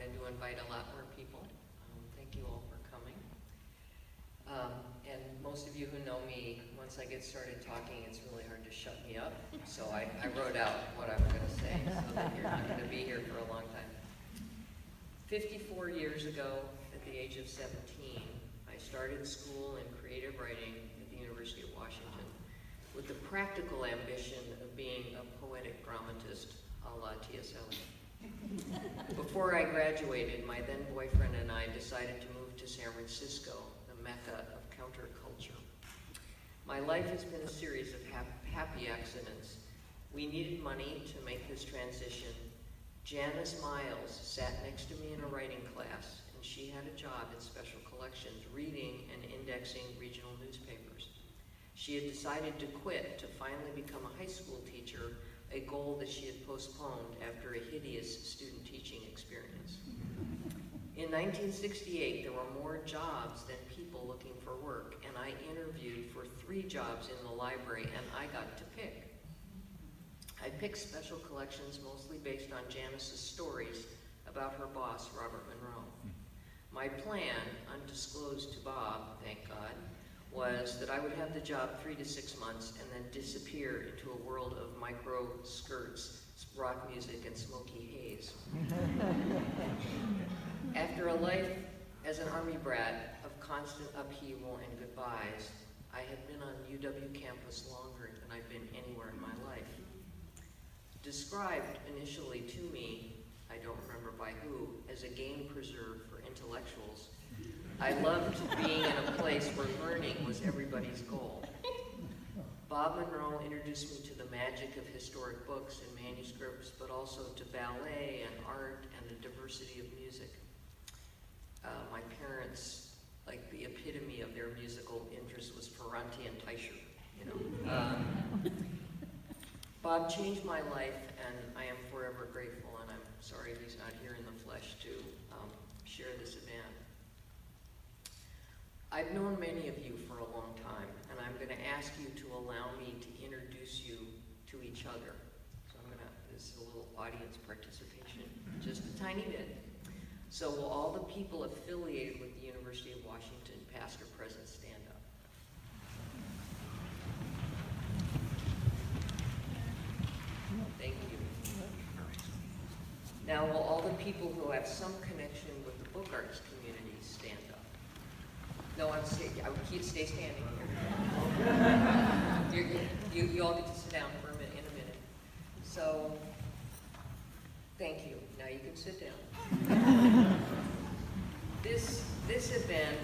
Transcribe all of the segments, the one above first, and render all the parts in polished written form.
wanted to invite a lot more people. Thank you all for coming. And most of you who know me, once I get started talking, it's really hard to shut me up. So I wrote out what I'm going to say so that you're not going to be here for a long time. 54 years ago, at the age of 17, I started school in creative writing at the University of Washington with the practical ambition of being a poetic dramatist a la T.S. Eliot. Before I graduated, my then boyfriend and I decided to move to San Francisco, the mecca of counterculture. My life has been a series of happy accidents. We needed money to make this transition. Janice Miles sat next to me in a writing class, and she had a job at Special Collections reading and indexing regional newspapers. She had decided to quit to finally become a high school teacher, a goal that she had postponed after a hideous student teaching experience. In 1968, there were more jobs than people looking for work, and I interviewed for 3 jobs in the library, and I got to pick. I picked Special Collections mostly based on Janice's stories about her boss, Robert Monroe. My plan, undisclosed to Bob, thank God, was that I would have the job 3 to 6 months and then disappear into a world of micro skirts, rock music, and smoky haze. After a life as an Army brat of constant upheaval and goodbyes, I had been on UW campus longer than I'd been anywhere in my life. Described initially to me, I don't remember by who, as a game preserve for intellectuals, I loved being in a place where learning was everybody's goal. Bob Monroe introduced me to the magic of historic books and manuscripts, but also to ballet and art and the diversity of music. My parents, like the epitome of their musical interest was Ferranti and Teicher, you know. Bob changed my life, and I am forever grateful, and I'm sorry he's not here in the flesh to share this event. I've known many of you for a long time, and I'm going to ask you to allow me to introduce you to each other. So this is a little audience participation, just a tiny bit. So will all the people affiliated with the University of Washington, past or present, stand up? Thank you. Now will all the people who have some connection with the book arts community stand up? No, I would stay standing here. You all get to sit down for a minute. So, thank you. Now you can sit down. This event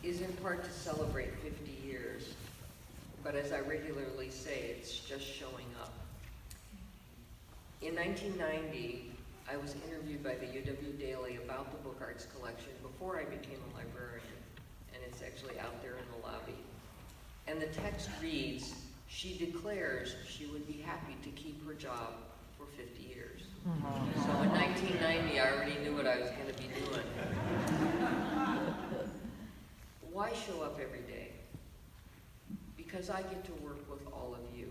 is in part to celebrate 50 years, but as I regularly say, it's just showing up. In 1990, I was interviewed by the UW Daily about the book arts collection before I became a librarian, and it's actually out there in the lobby. And the text reads, "She declares she would be happy to keep her job for 50 years. So in 1990, I already knew what I was going to be doing. Why show up every day? Because I get to work with all of you.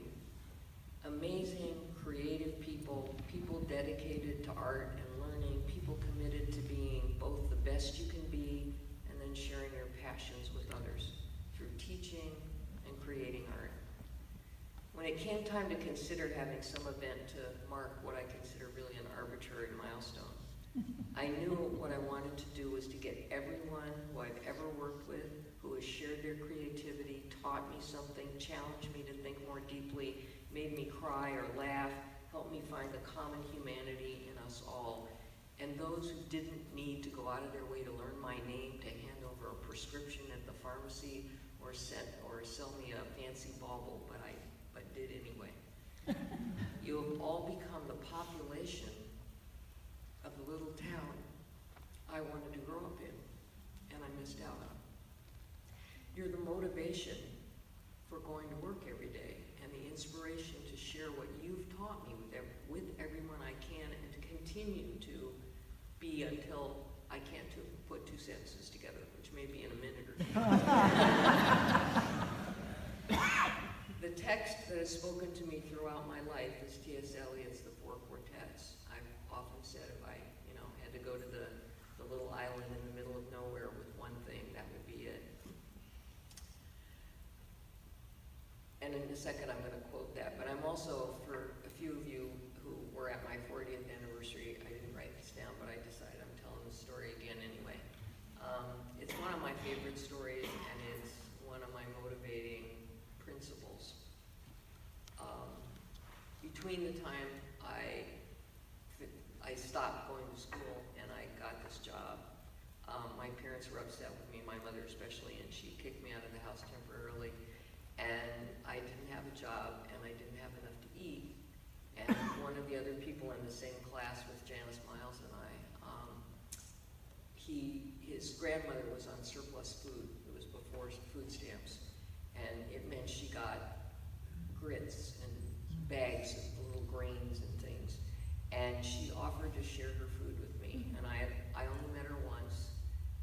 Amazing, creative people, people dedicated to art and learning, people committed to being both the best you can be and then sharing your passions with others through teaching and creating art. When it came time to consider having some event to mark what I consider really an arbitrary milestone, I knew what I wanted to do was to get everyone who I've ever worked with, who has shared their creativity, taught me something, challenged me to think more deeply, made me cry or laugh, helped me find the common humanity in us all, and those who didn't need to go out of their way to learn my name, to hand over a prescription at the pharmacy, or sell me a fancy bauble, but did anyway. You have all become the population of the little town I wanted to grow up in, and I missed out on. You're the motivation for going to work every day, and the inspiration to share what you've taught me with everyone I can, and to continue to be until I can't put 2 sentences together, which may be in a minute or two. The text that has spoken to me throughout my life is T.S. Eliot's The Four Quartets. I've often said if I, had to go to the little island in the middle of nowhere with one thing, that would be it. And in a second, I'm going to quote that. But I'm also, for a few of you who were at my 40th anniversary, I didn't write this down, but I decided I'm telling the story again anyway. It's one of my favorite stories, and it's one of my motivating principles. Between the time I stopped going to school and I got this job, my parents were upset with me, my mother especially, and she kicked me out of the house temporarily. And I didn't have a job, and I didn't have enough to eat. And one of the other people in the same class with Janice Miles and I, his grandmother was on surplus food. It was before food stamps. And it meant she got grits and bags of little grains and things. And she offered to share her food with me. And I only met her once.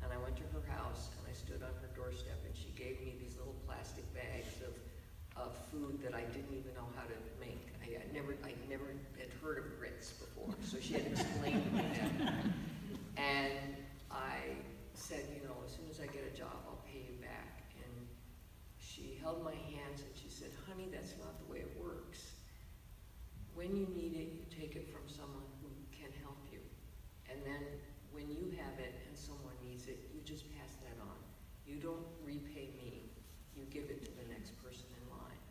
And I went to her house, and I stood on her doorstep, and she gave me these little plastic bags of food that I didn't even know how to make. I never had heard of grits before, so she had explained to me that. And I said, as soon as I get a job, I'll pay you back. And she held my hands, and she said, honey, that's not the way it works. When you need it, you take it from someone who can help you. And then when you have it and someone needs it, you just pass that on. You don't repay me. You give it to the next person in line.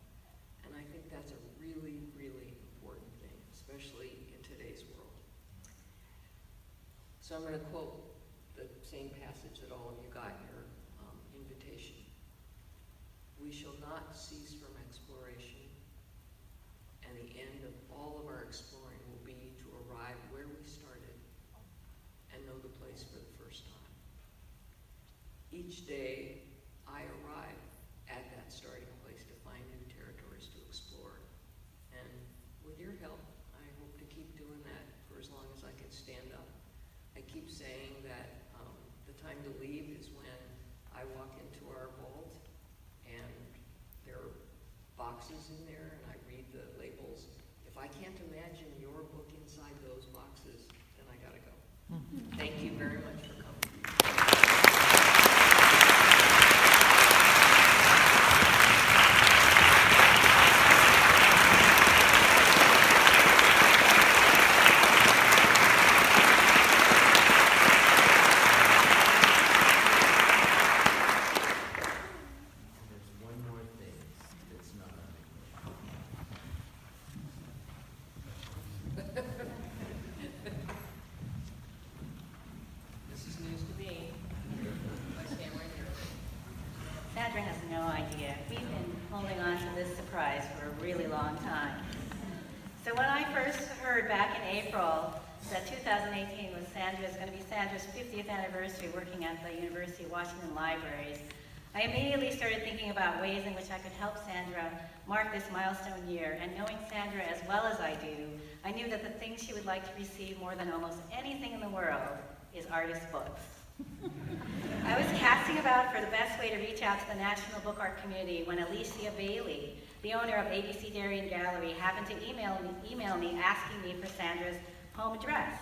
And I think that's a really, really important thing, especially in today's world. So I'm going to quote the same passage that all of you got in your invitation. We shall not cease from exploration, and the end of all of our exploring will be to arrive where we started and know the place for the first time. Each day, I arrive at that starting place to find new territories to explore. And with your help, I hope to keep doing that for as long as I can stand up. I keep saying that the time to leave is when I walk into our vault and there are boxes in there and I read the labels. If I can't imagine your book inside those boxes, then I gotta go. Thank you very much for coming. Sandra has no idea. We've been holding on to this surprise for a really long time. So when I first heard back in April that 2018 was going to be Sandra's 50th anniversary working at the University of Washington Libraries, I immediately started thinking about ways in which I could help Sandra mark this milestone year. And knowing Sandra as well as I do, I knew that the thing she would like to receive more than almost anything in the world is artist books. I was casting about for the best way to reach out to the national book art community when Alicia Bailey, the owner of ABC Dairy and Gallery, happened to email me asking me for Sandra's home address.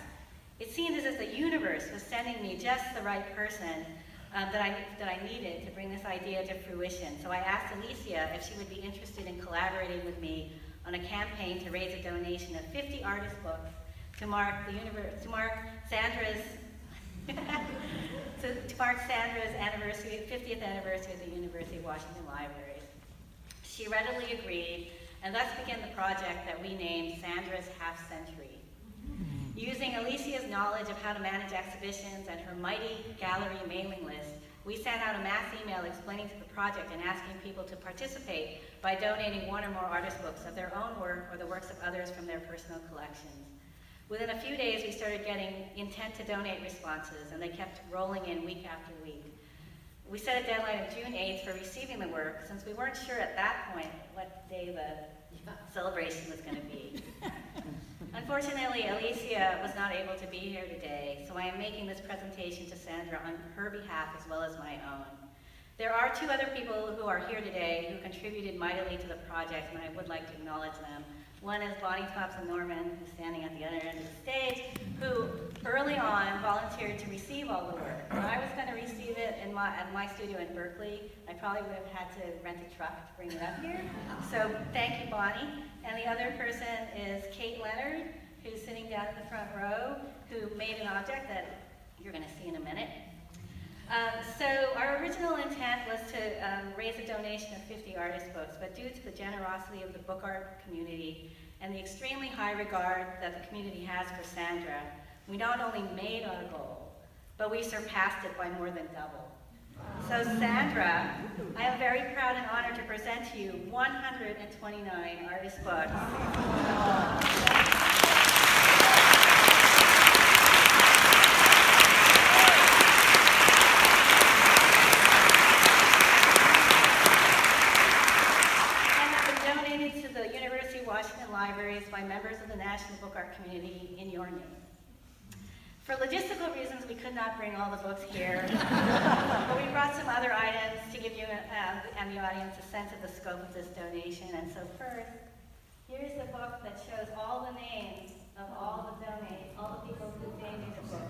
It seemed as if the universe was sending me just the right person that I needed to bring this idea to fruition. So I asked Alicia if she would be interested in collaborating with me on a campaign to raise a donation of 50 artist books to mark Sandra's to mark Sandra's 50th anniversary at the University of Washington Libraries. She readily agreed, and thus began the project that we named Sandra's Half Century. Using Alicia's knowledge of how to manage exhibitions and her mighty gallery mailing list, we sent out a mass email explaining to the project and asking people to participate by donating one or more artist books of their own work or the works of others from their personal collections. Within a few days, we started getting intent to donate responses, and they kept rolling in week after week. We set a deadline of June 8th for receiving the work, since we weren't sure at that point what day the celebration was going to be. Unfortunately, Alicia was not able to be here today, so I am making this presentation to Sandra on her behalf as well as my own. There are two other people who are here today who contributed mightily to the project, and I would like to acknowledge them. One is Bonnie Thompson-Norman, who's standing at the other end of the stage, who early on volunteered to receive all the work. When I was going to receive it at my studio in Berkeley, I probably would have had to rent a truck to bring it up here. So thank you, Bonnie. And the other person is Kate Leonard, who's sitting down in the front row, who made an object that you're going to see in a minute. So our original intent was to raise a donation of 50 artist books, but due to the generosity of the book art community and the extremely high regard that the community has for Sandra, we not only made our goal, but we surpassed it by more than double. So Sandra, I am very proud and honored to present to you 129 artist books. Libraries by members of the National Book Art community in your name. For logistical reasons, we could not bring all the books here, but we brought some other items to give you and the audience a sense of the scope of this donation. And so first, here's the book that shows all the names of all the donations, all the people who donated the book.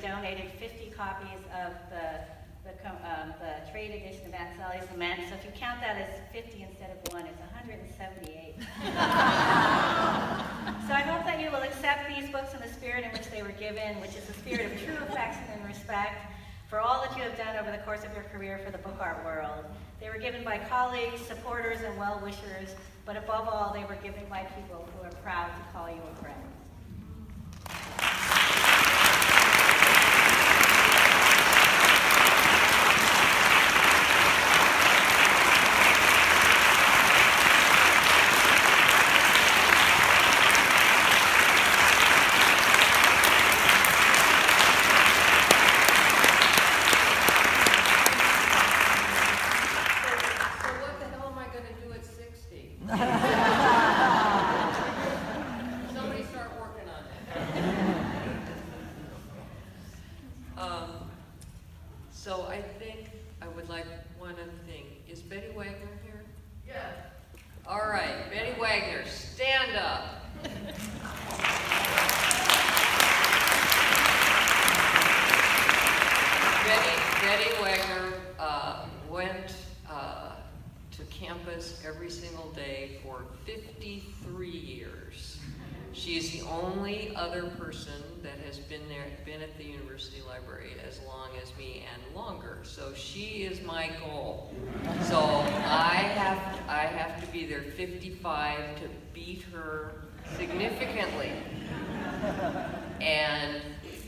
Donated 50 copies of the trade edition of Aunt Sally's Lament. So if you count that as 50 instead of 1, it's 178. So I hope that you will accept these books in the spirit in which they were given, which is the spirit of true affection and respect for all that you have done over the course of your career for the book art world. They were given by colleagues, supporters, and well-wishers, but above all, they were given by people who are proud to call you a friend. So I think I would like one other thing. Is Betty Wagner here? Yeah. All right, Betty Wagner, stand up. Betty Wagner went to campus every single day for 53 years. She is the only other person that has been at the university library as long as me and longer. So she is my goal. So I have to be there 55 to beat her significantly. And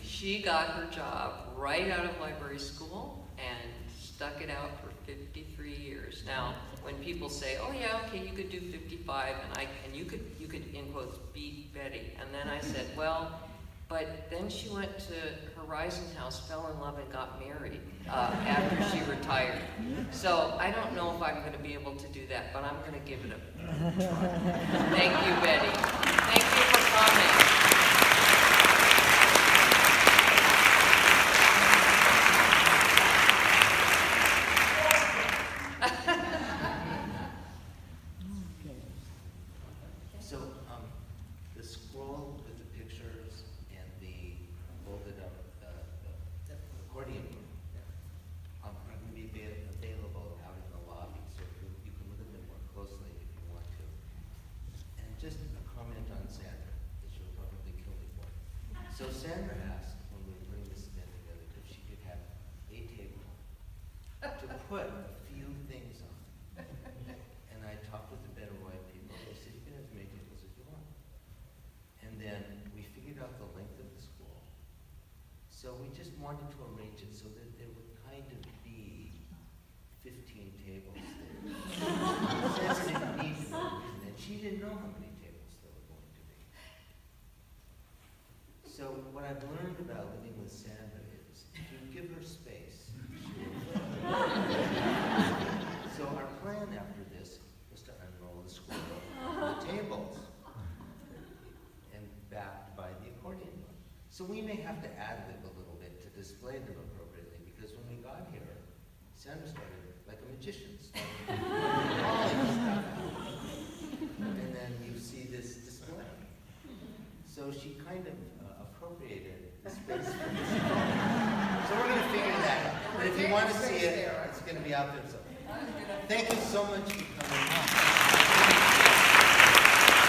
she got her job right out of library school and stuck it out for 53 years. Now, when people say, "Oh yeah, okay, you could do 55," and you could in quotes beat Betty, and then I said, well, but then she went to Horizon House, fell in love, and got married after she retired. So I don't know if I'm going to be able to do that, but I'm going to give it a try. Thank you, Betty. Thank you for coming. So the scroll with the pictures Sandra asked when we were putting this event together if she could have a table to put a few things on. And I talked with the Better Roy people. They said, you can have as many tables as you want. And then we figured out the length of the school. So we just wanted to arrange it so that there would kind of be 15 tables there. Sandra didn't need to know, and she didn't know how many tables there were going to be. So what I've learned about living with Sandra is if you give her space, she will. So our plan after this was to unroll the school of the tables and backed by the accordion book. So we may have to ad-lib a little bit to display them appropriately, because when we got here, Sandra started like a magician, started hauling stuff out. And then you see this display. So she kind of appropriated the space for this. So we're going to figure that out. But if you want to see it, it's going to be out there. So thank you so much for coming.